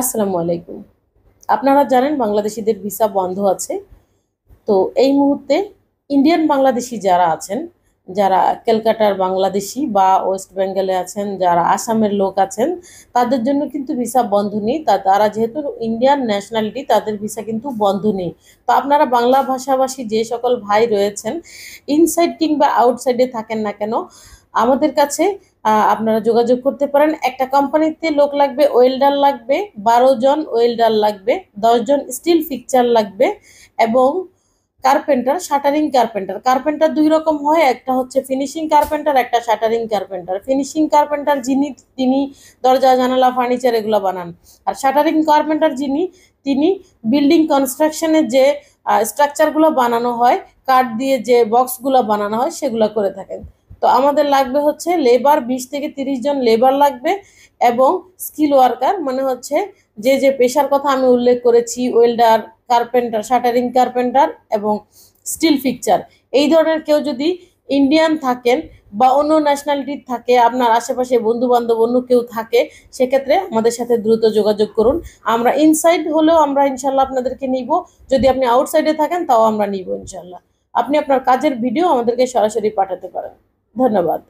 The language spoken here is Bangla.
আসসালামু আলাইকুম। আপনারা জানেন বাংলাদেশিদের ভিসা বন্ধ আছে। তো এই মুহূর্তে ইন্ডিয়ান বাংলাদেশি যারা আছেন, যারা ক্যালকাটার বাংলাদেশি বা ওয়েস্ট বেঙ্গলে আছেন, যারা আসামের লোক আছেন, তাদের জন্য কিন্তু ভিসা বন্ধ নেই। তারা যেহেতু ইন্ডিয়ান ন্যাশনালিটি, তাদের ভিসা কিন্তু বন্ধ নেই। তো আপনারা বাংলা ভাষাভাষী যে সকল ভাই রয়েছেন, ইনসাইড কিংবা আউটসাইডে থাকেন না কেন, আমাদের কাছে আপনারা যোগাযোগ করতে পারেন। একটা কোম্পানিতে লোক লাগবে, ওয়েল্ডার লাগবে 12 জন, ওয়েল্ডার লাগবে 10 জন, স্টিল ফিক্সার লাগবে এবং কার্পেন্টার, শাটারিং কার্পেন্টার। কার্পেন্টার দুই রকম হয়, একটা হচ্ছে ফিনিশিং কার্পেন্টার, একটা শাটারিং কার্পেন্টার। ফিনিশিং কার্পেন্টার যিনি, তিনি দরজা জানালা ফার্নিচার এগুলো বানান। আর শাটারিং কার্পেন্টার যিনি, তিনি বিল্ডিং কনস্ট্রাকশনের যে স্ট্রাকচারগুলো বানানো হয়, কাঠ দিয়ে যে বক্সগুলো বানানো হয়, সেগুলো করে থাকেন। তো আমাদের লাগবে হচ্ছে লেবার, 20 থেকে 30 জন লেবার লাগবে এবং স্কিল ওয়ার্কার, মানে হচ্ছে যে যে পেশার কথা আমি উল্লেখ করেছি, ওয়েল্ডার, কার্পেন্টার, শাটারিং কার্পেন্টার এবং স্টিল ফিক্সার। এই ধরনের কেউ যদি ইন্ডিয়ান থাকেন বা অন্য ন্যাশনালিটির থাকে, আপনার আশেপাশে বন্ধু বান্ধব অন্য কেউ থাকে, সেক্ষেত্রে আমাদের সাথে দ্রুত যোগাযোগ করুন। আমরা ইনসাইড হলেও আমরা ইনশাল্লাহ আপনাদেরকে নিব। যদি আপনি আউটসাইডে থাকেন তাও আমরা নিব ইনশাল্লাহ। আপনি আপনার কাজের ভিডিও আমাদেরকে সরাসরি পাঠাতে পারেন। ধন্যবাদ।